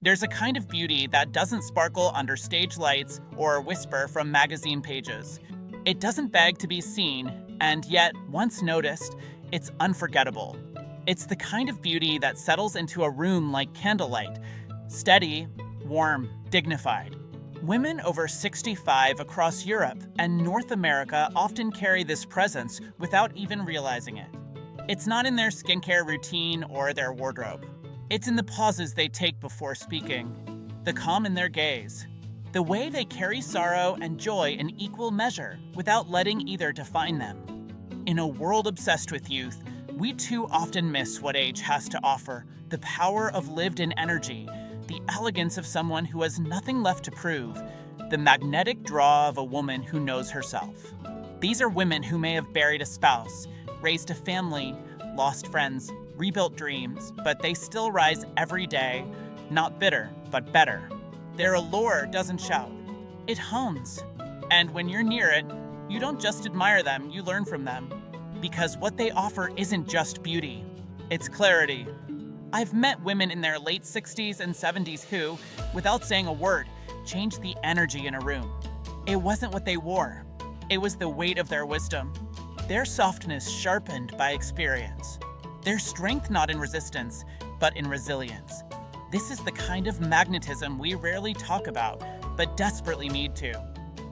There's a kind of beauty that doesn't sparkle under stage lights or whisper from magazine pages. It doesn't beg to be seen, and yet, once noticed, it's unforgettable. It's the kind of beauty that settles into a room like candlelight, steady, warm, dignified. Women over 65 across Europe and North America often carry this presence without even realizing it. It's not in their skincare routine or their wardrobe. It's in the pauses they take before speaking, the calm in their gaze, the way they carry sorrow and joy in equal measure without letting either define them. In a world obsessed with youth, we too often miss what age has to offer, the power of lived-in energy, the elegance of someone who has nothing left to prove, the magnetic draw of a woman who knows herself. These are women who may have buried a spouse, raised a family, lost friends, rebuilt dreams, but they still rise every day, not bitter, but better. Their allure doesn't shout, it hones. And when you're near it, you don't just admire them, you learn from them. Because what they offer isn't just beauty, it's clarity. I've met women in their late 60s and 70s who, without saying a word, changed the energy in a room. It wasn't what they wore, it was the weight of their wisdom. Their softness sharpened by experience. Their strength not in resistance, but in resilience. This is the kind of magnetism we rarely talk about, but desperately need to.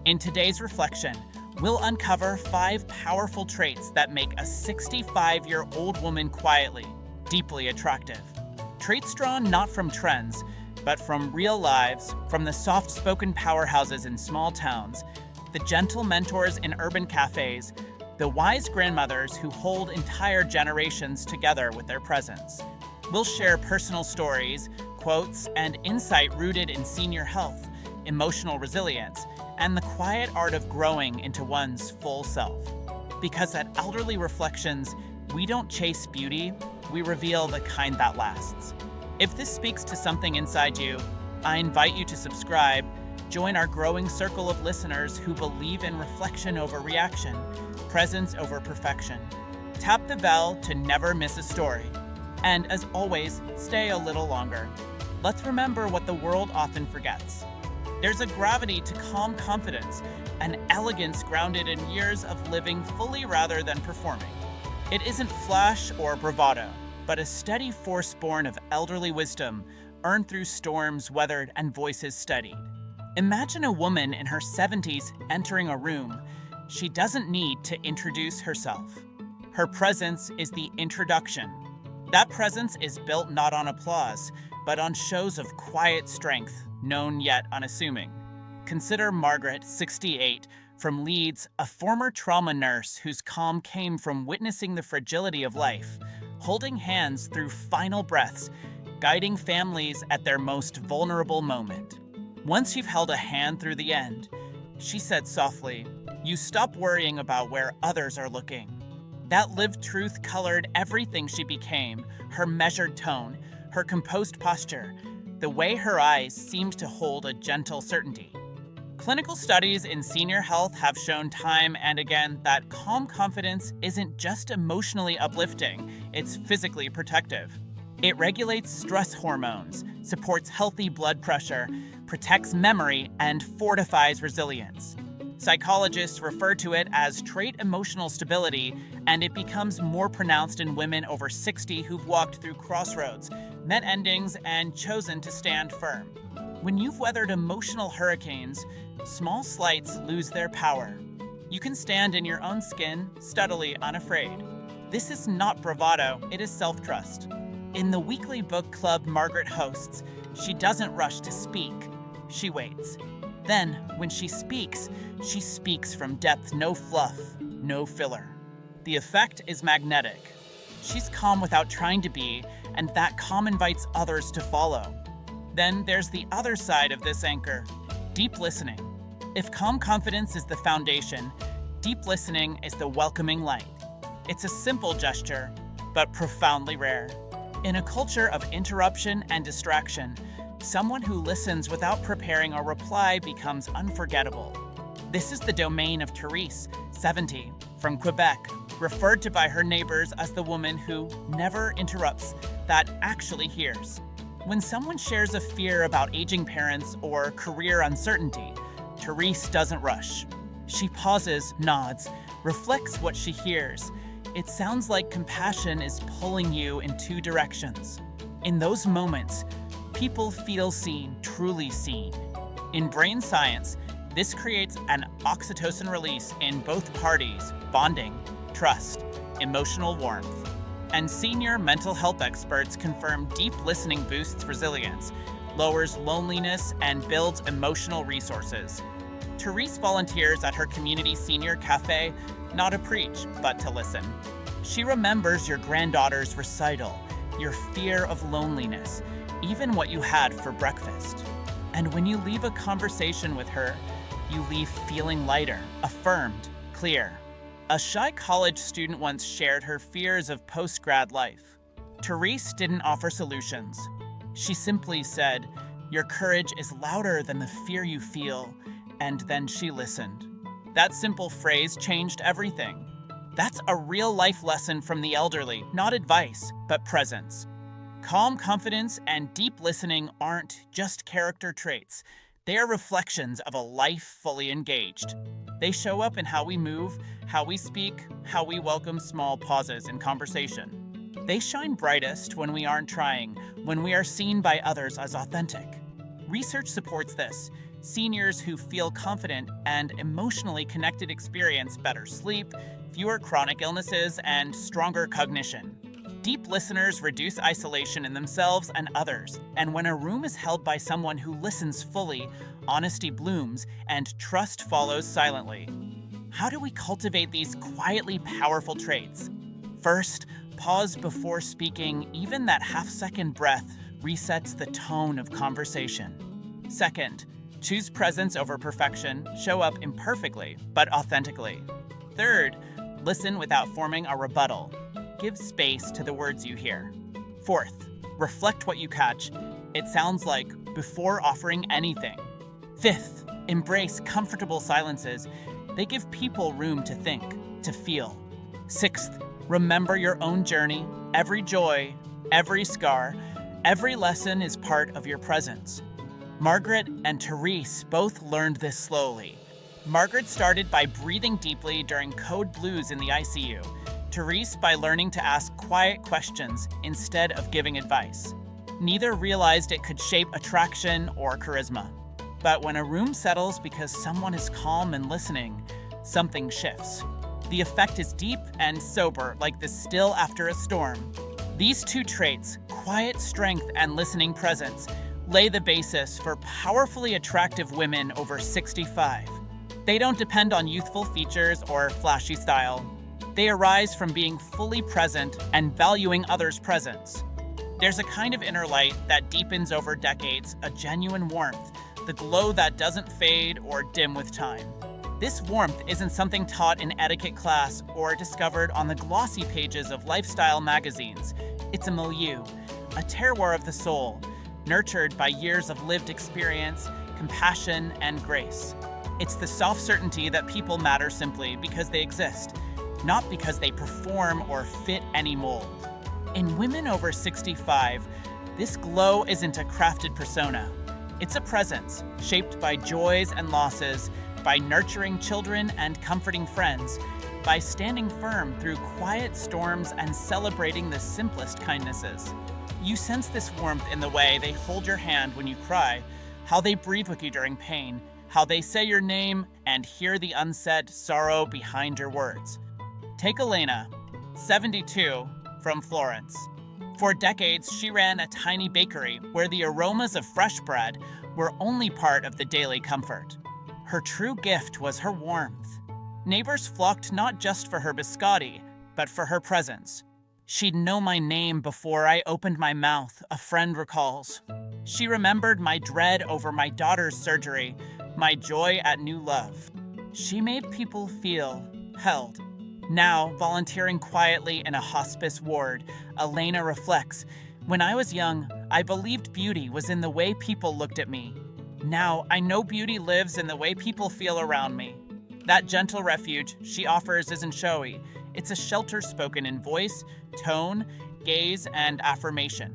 In today's reflection, we'll uncover 5 powerful traits that make a 65-year-old woman quietly, deeply attractive. Traits drawn not from trends, but from real lives, from the soft-spoken powerhouses in small towns, the gentle mentors in urban cafes, the wise grandmothers who hold entire generations together with their presence. We'll share personal stories, quotes, and insight rooted in senior health, emotional resilience, and the quiet art of growing into one's full self. Because at Elderly Reflections, we don't chase beauty, we reveal the kind that lasts. If this speaks to something inside you, I invite you to subscribe, join our growing circle of listeners who believe in reflection over reaction, presence over perfection. Tap the bell to never miss a story. And as always, stay a little longer. Let's remember what the world often forgets. There's a gravity to calm confidence, an elegance grounded in years of living fully rather than performing. It isn't flash or bravado, but a steady force born of elderly wisdom, earned through storms weathered and voices studied. Imagine a woman in her 70s entering a room. She doesn't need to introduce herself. Her presence is the introduction. That presence is built not on applause, but on shows of quiet strength, known yet unassuming. Consider Margaret, 68, from Leeds, a former trauma nurse whose calm came from witnessing the fragility of life, holding hands through final breaths, guiding families at their most vulnerable moment. Once you've held a hand through the end, she said softly, you stop worrying about where others are looking. That lived truth colored everything she became, her measured tone, her composed posture, the way her eyes seemed to hold a gentle certainty. Clinical studies in senior health have shown time and again that calm confidence isn't just emotionally uplifting, it's physically protective. It regulates stress hormones, supports healthy blood pressure, protects memory, and fortifies resilience. Psychologists refer to it as trait emotional stability, and it becomes more pronounced in women over 60 who've walked through crossroads, met endings, and chosen to stand firm. When you've weathered emotional hurricanes, small slights lose their power. You can stand in your own skin, steadily unafraid. This is not bravado, it is self-trust. In the weekly book club Margaret hosts, she doesn't rush to speak, she waits. Then, when she speaks from depth, no fluff, no filler. The effect is magnetic. She's calm without trying to be, and that calm invites others to follow. Then there's the other side of this anchor, deep listening. If calm confidence is the foundation, deep listening is the welcoming light. It's a simple gesture, but profoundly rare. In a culture of interruption and distraction, someone who listens without preparing a reply becomes unforgettable. This is the domain of Therese, 70, from Quebec, referred to by her neighbors as the woman who never interrupts, that actually hears. When someone shares a fear about aging parents or career uncertainty, Therese doesn't rush. She pauses, nods, reflects what she hears. It sounds like compassion is pulling you in two directions. In those moments, people feel seen, truly seen. In brain science, this creates an oxytocin release in both parties, bonding, trust, emotional warmth. And senior mental health experts confirm deep listening boosts resilience, lowers loneliness, and builds emotional resources. Therese volunteers at her community senior cafe, not to preach, but to listen. She remembers your granddaughter's recital, your fear of loneliness, even what you had for breakfast. And when you leave a conversation with her, you leave feeling lighter, affirmed, clear. A shy college student once shared her fears of post-grad life. Therese didn't offer solutions. She simply said, "Your courage is louder than the fear you feel," and then she listened. That simple phrase changed everything. That's a real-life lesson from the elderly, not advice, but presence. Calm confidence and deep listening aren't just character traits. They are reflections of a life fully engaged. They show up in how we move, how we speak, how we welcome small pauses in conversation. They shine brightest when we aren't trying, when we are seen by others as authentic. Research supports this. Seniors who feel confident and emotionally connected experience better sleep, fewer chronic illnesses, and stronger cognition. Deep listeners reduce isolation in themselves and others, and when a room is held by someone who listens fully, honesty blooms and trust follows silently. How do we cultivate these quietly powerful traits? First, pause before speaking. Even that half-second breath resets the tone of conversation. Second, choose presence over perfection. Show up imperfectly, but authentically. Third, listen without forming a rebuttal. Give space to the words you hear. Fourth, reflect what you catch. It sounds like before offering anything. Fifth, embrace comfortable silences. They give people room to think, to feel. Sixth, remember your own journey. Every joy, every scar, every lesson is part of your presence. Margaret and Therese both learned this slowly. Margaret started by breathing deeply during code blues in the ICU. Therese by learning to ask quiet questions instead of giving advice. Neither realized it could shape attraction or charisma. But when a room settles because someone is calm and listening, something shifts. The effect is deep and sober, like the still after a storm. These two traits, quiet strength and listening presence, lay the basis for powerfully attractive women over 65. They don't depend on youthful features or flashy style. They arise from being fully present and valuing others' presence. There's a kind of inner light that deepens over decades, a genuine warmth, the glow that doesn't fade or dim with time. This warmth isn't something taught in etiquette class or discovered on the glossy pages of lifestyle magazines. It's a milieu, a terroir of the soul, nurtured by years of lived experience, compassion, and grace. It's the soft certainty that people matter simply because they exist, not because they perform or fit any mold. In women over 65, this glow isn't a crafted persona. It's a presence shaped by joys and losses, by nurturing children and comforting friends, by standing firm through quiet storms and celebrating the simplest kindnesses. You sense this warmth in the way they hold your hand when you cry, how they breathe with you during pain, how they say your name and hear the unsaid sorrow behind your words. Take Elena, 72, from Florence. For decades, she ran a tiny bakery where the aromas of fresh bread were only part of the daily comfort. Her true gift was her warmth. Neighbors flocked not just for her biscotti, but for her presence. She'd know my name before I opened my mouth, a friend recalls. She remembered my dread over my daughter's surgery, my joy at new love. She made people feel held. Now, volunteering quietly in a hospice ward, Elena reflects, "When I was young, I believed beauty was in the way people looked at me. Now, I know beauty lives in the way people feel around me." That gentle refuge she offers isn't showy. It's a shelter spoken in voice, tone, gaze, and affirmation.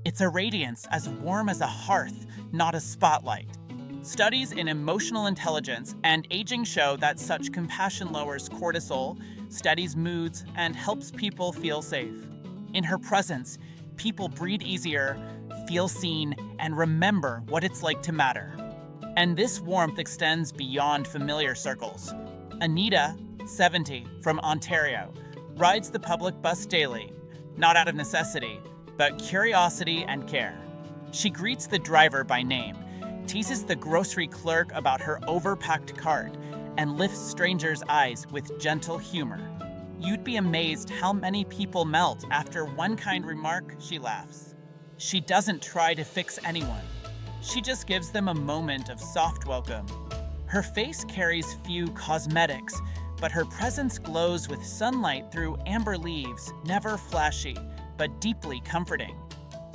It's a radiance as warm as a hearth, not a spotlight. Studies in emotional intelligence and aging show that such compassion lowers cortisol, steadies moods, and helps people feel safe. In her presence, people breathe easier, feel seen, and remember what it's like to matter. And this warmth extends beyond familiar circles. Anita, 70, from Ontario, rides the public bus daily, not out of necessity, but curiosity and care. She greets the driver by name, teases the grocery clerk about her overpacked cart, and lifts strangers' eyes with gentle humor. You'd be amazed how many people melt after one kind remark. She laughs. She doesn't try to fix anyone. She just gives them a moment of soft welcome. Her face carries few cosmetics, but her presence glows with sunlight through amber leaves, never flashy, but deeply comforting.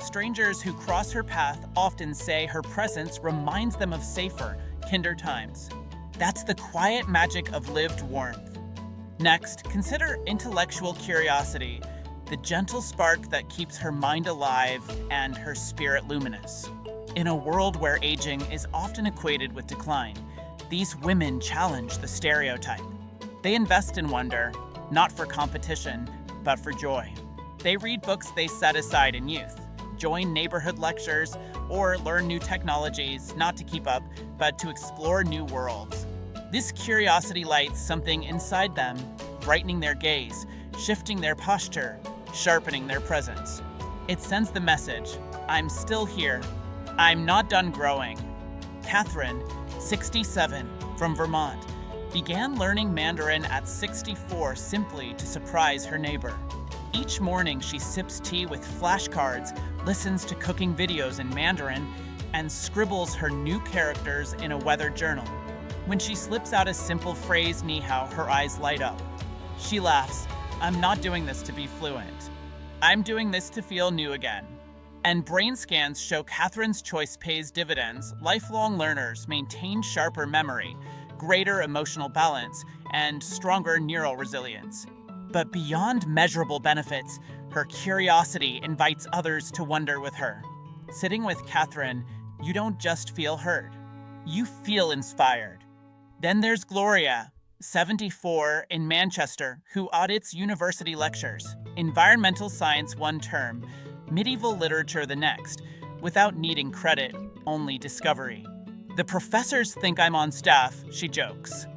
Strangers who cross her path often say her presence reminds them of safer, kinder times. That's the quiet magic of lived warmth. Next, consider intellectual curiosity, the gentle spark that keeps her mind alive and her spirit luminous. In a world where aging is often equated with decline, these women challenge the stereotype. They invest in wonder, not for competition, but for joy. They read books they set aside in youth, join neighborhood lectures, or learn new technologies, not to keep up, but to explore new worlds. This curiosity lights something inside them, brightening their gaze, shifting their posture, sharpening their presence. It sends the message, I'm still here. I'm not done growing. Catherine, 67, from Vermont, began learning Mandarin at 64 simply to surprise her neighbor. Each morning she sips tea with flashcards, listens to cooking videos in Mandarin, and scribbles her new characters in a weather journal. When she slips out a simple phrase, ni hao, her eyes light up. She laughs, I'm not doing this to be fluent. I'm doing this to feel new again. And brain scans show Catherine's choice pays dividends. Lifelong learners maintain sharper memory, greater emotional balance, and stronger neural resilience. But beyond measurable benefits, her curiosity invites others to wonder with her. Sitting with Catherine, you don't just feel heard, you feel inspired. Then there's Gloria, 74, in Manchester, who audits university lectures, environmental science one term, medieval literature the next, without needing credit, only discovery. The professors think I'm on staff, she jokes.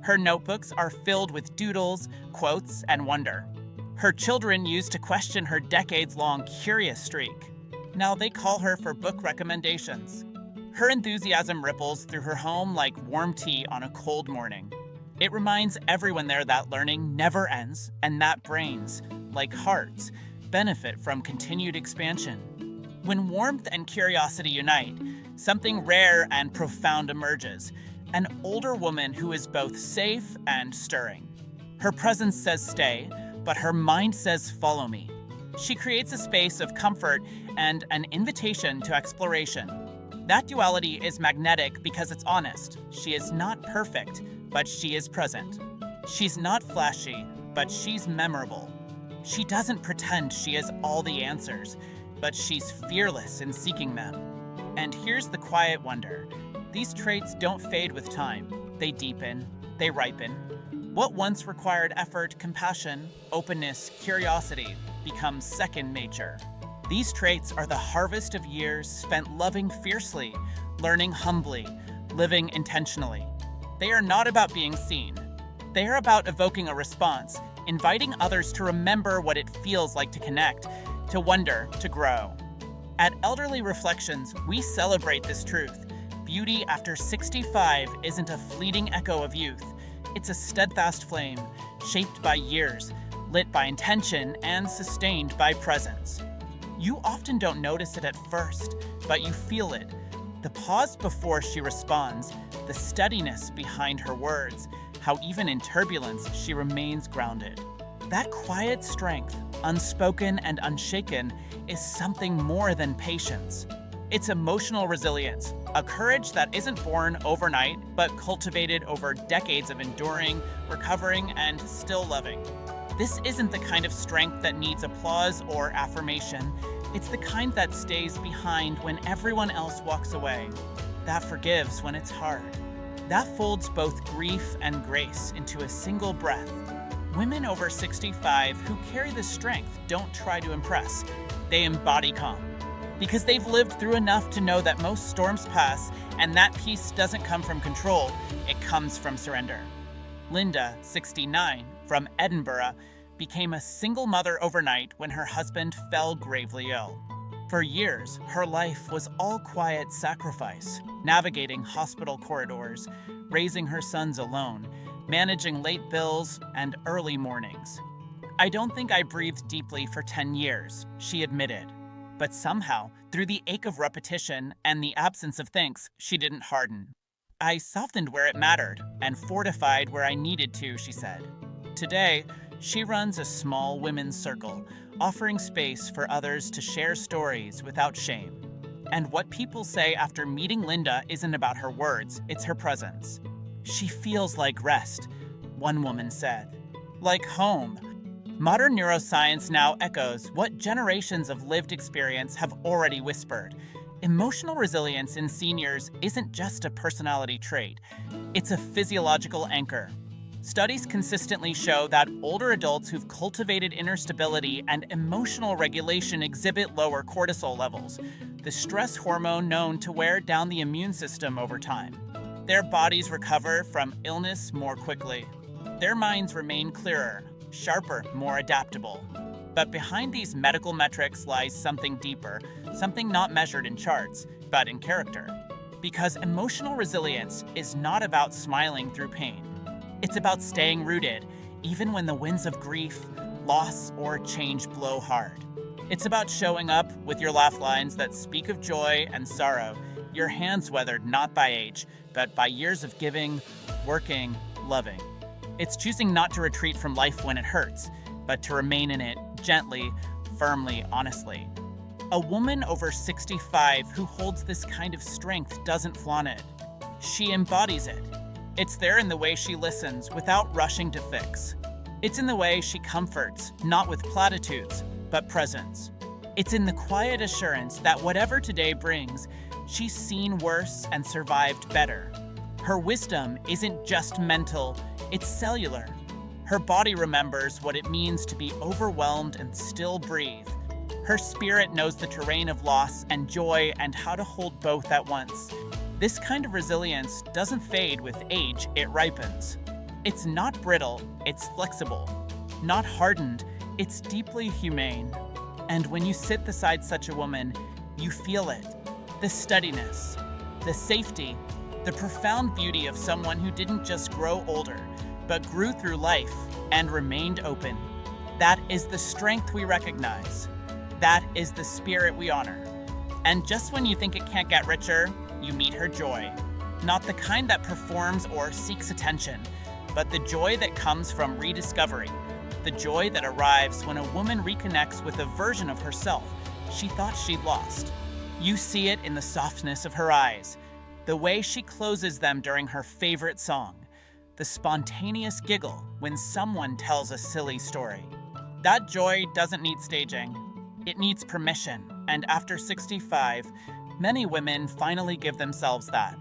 Her notebooks are filled with doodles, quotes, and wonder. Her children used to question her decades-long curious streak. Now they call her for book recommendations. Her enthusiasm ripples through her home like warm tea on a cold morning. It reminds everyone there that learning never ends and that brains, like hearts, benefit from continued expansion. When warmth and curiosity unite, something rare and profound emerges, an older woman who is both safe and stirring. Her presence says stay, but her mind says follow me. She creates a space of comfort and an invitation to exploration. That duality is magnetic because it's honest. She is not perfect, but she is present. She's not flashy, but she's memorable. She doesn't pretend she has all the answers, but she's fearless in seeking them. And here's the quiet wonder. These traits don't fade with time. They deepen, they ripen. What once required effort, compassion, openness, curiosity becomes second nature. These traits are the harvest of years spent loving fiercely, learning humbly, living intentionally. They are not about being seen. They are about evoking a response, inviting others to remember what it feels like to connect, to wonder, to grow. At Elderly Reflections, we celebrate this truth. Beauty after 65 isn't a fleeting echo of youth. It's a steadfast flame, shaped by years, lit by intention, and sustained by presence. You often don't notice it at first, but you feel it. The pause before she responds, the steadiness behind her words, how even in turbulence she remains grounded. That quiet strength, unspoken and unshaken, is something more than patience. It's emotional resilience, a courage that isn't born overnight, but cultivated over decades of enduring, recovering, and still loving. This isn't the kind of strength that needs applause or affirmation. It's the kind that stays behind when everyone else walks away, that forgives when it's hard, that folds both grief and grace into a single breath. Women over 65 who carry the strength don't try to impress, they embody calm. Because they've lived through enough to know that most storms pass, and that peace doesn't come from control, it comes from surrender. Linda, 69, from Edinburgh, became a single mother overnight when her husband fell gravely ill. For years, her life was all quiet sacrifice, navigating hospital corridors, raising her sons alone, managing late bills and early mornings. "I don't think I breathed deeply for 10 years, she admitted. But somehow, through the ache of repetition and the absence of thanks, she didn't harden. "I softened where it mattered and fortified where I needed to," she said. Today, she runs a small women's circle, offering space for others to share stories without shame. And what people say after meeting Linda isn't about her words, it's her presence. "She feels like rest," one woman said. "Like home." Modern neuroscience now echoes what generations of lived experience have already whispered. Emotional resilience in seniors isn't just a personality trait, it's a physiological anchor. Studies consistently show that older adults who've cultivated inner stability and emotional regulation exhibit lower cortisol levels, the stress hormone known to wear down the immune system over time. Their bodies recover from illness more quickly. Their minds remain clearer, sharper, more adaptable. But behind these medical metrics lies something deeper, something not measured in charts, but in character. Because emotional resilience is not about smiling through pain. It's about staying rooted, even when the winds of grief, loss, or change blow hard. It's about showing up with your laugh lines that speak of joy and sorrow, your hands weathered not by age, but by years of giving, working, loving. It's choosing not to retreat from life when it hurts, but to remain in it gently, firmly, honestly. A woman over 65 who holds this kind of strength doesn't flaunt it. She embodies it. It's there in the way she listens without rushing to fix. It's in the way she comforts, not with platitudes, but presence. It's in the quiet assurance that whatever today brings, she's seen worse and survived better. Her wisdom isn't just mental, it's cellular. Her body remembers what it means to be overwhelmed and still breathe. Her spirit knows the terrain of loss and joy and how to hold both at once. This kind of resilience doesn't fade with age, it ripens. It's not brittle, it's flexible. Not hardened, it's deeply humane. And when you sit beside such a woman, you feel it. The steadiness, the safety, the profound beauty of someone who didn't just grow older, but grew through life and remained open. That is the strength we recognize. That is the spirit we honor. And just when you think it can't get richer, you meet her joy. Not the kind that performs or seeks attention, but the joy that comes from rediscovery. The joy that arrives when a woman reconnects with a version of herself she thought she'd lost. You see it in the softness of her eyes, the way she closes them during her favorite song, the spontaneous giggle when someone tells a silly story. That joy doesn't need staging. It needs permission, and after 65, many women finally give themselves that.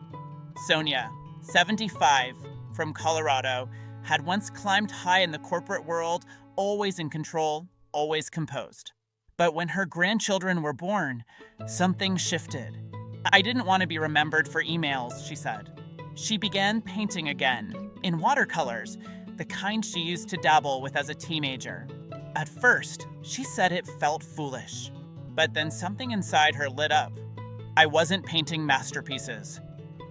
Sonia, 75, from Colorado, had once climbed high in the corporate world, always in control, always composed. But when her grandchildren were born, something shifted. "I didn't want to be remembered for emails," she said. She began painting again, in watercolors, the kind she used to dabble with as a teenager. At first, she said it felt foolish, but then something inside her lit up. "I wasn't painting masterpieces.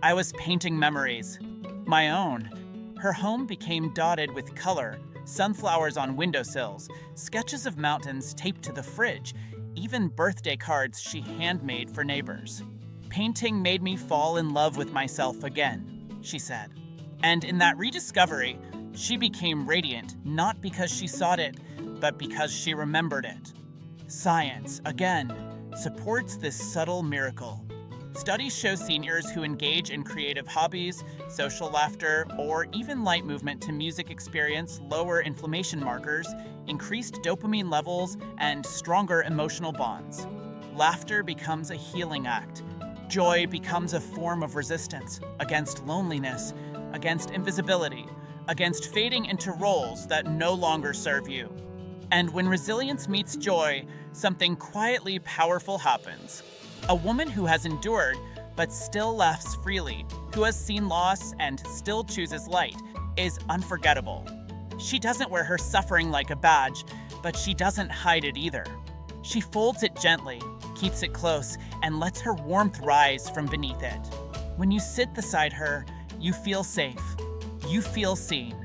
I was painting memories. My own." Her home became dotted with color, sunflowers on windowsills, sketches of mountains taped to the fridge, even birthday cards she handmade for neighbors. "Painting made me fall in love with myself again," she said. And in that rediscovery, she became radiant, not because she sought it, but because she remembered it. Science, again, supports this subtle miracle. Studies show seniors who engage in creative hobbies, social laughter, or even light movement to music experience lower inflammation markers, increased dopamine levels, and stronger emotional bonds. Laughter becomes a healing act. Joy becomes a form of resistance against loneliness, against invisibility, against fading into roles that no longer serve you. And when resilience meets joy, something quietly powerful happens. A woman who has endured but still laughs freely, who has seen loss and still chooses light, is unforgettable. She doesn't wear her suffering like a badge, but she doesn't hide it either. She folds it gently, keeps it close, and lets her warmth rise from beneath it. When you sit beside her, you feel safe. You feel seen.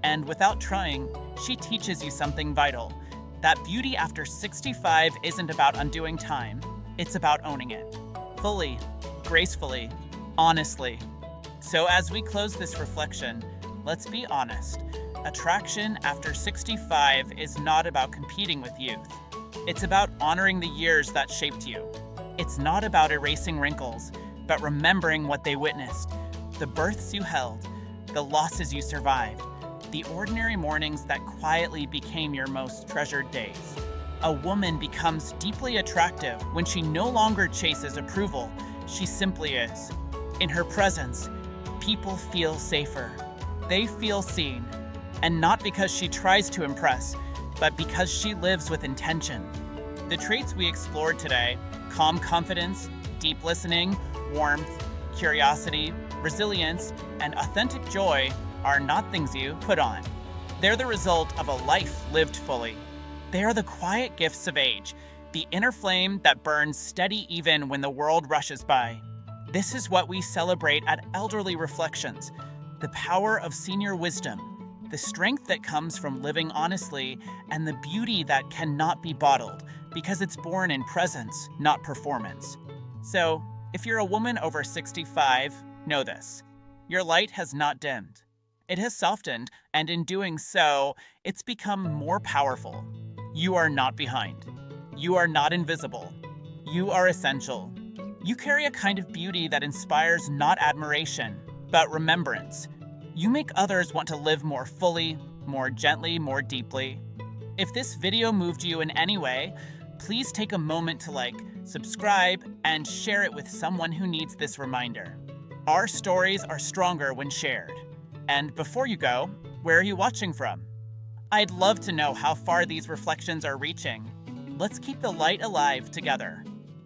And without trying, she teaches you something vital. That beauty after 65 isn't about undoing time. It's about owning it. Fully, gracefully, honestly. So as we close this reflection, let's be honest. Attraction after 65 is not about competing with youth. It's about honoring the years that shaped you. It's not about erasing wrinkles, but remembering what they witnessed. The births you held, the losses you survived, the ordinary mornings that quietly became your most treasured days. A woman becomes deeply attractive when she no longer chases approval. She simply is. In her presence, people feel safer. They feel seen. And not because she tries to impress, but because she lives with intention. The traits we explored today, calm confidence, deep listening, warmth, curiosity, resilience, and authentic joy, are not things you put on. They're the result of a life lived fully. They are the quiet gifts of age, the inner flame that burns steady even when the world rushes by. This is what we celebrate at Elderly Reflections, the power of senior wisdom, the strength that comes from living honestly, and the beauty that cannot be bottled because it's born in presence, not performance. So, if you're a woman over 65, know this. Your light has not dimmed. It has softened, and in doing so, it's become more powerful. You are not behind. You are not invisible. You are essential. You carry a kind of beauty that inspires not admiration, but remembrance. You make others want to live more fully, more gently, more deeply. If this video moved you in any way, please take a moment to like, subscribe, and share it with someone who needs this reminder. Our stories are stronger when shared. And before you go, where are you watching from? I'd love to know how far these reflections are reaching. Let's keep the light alive together.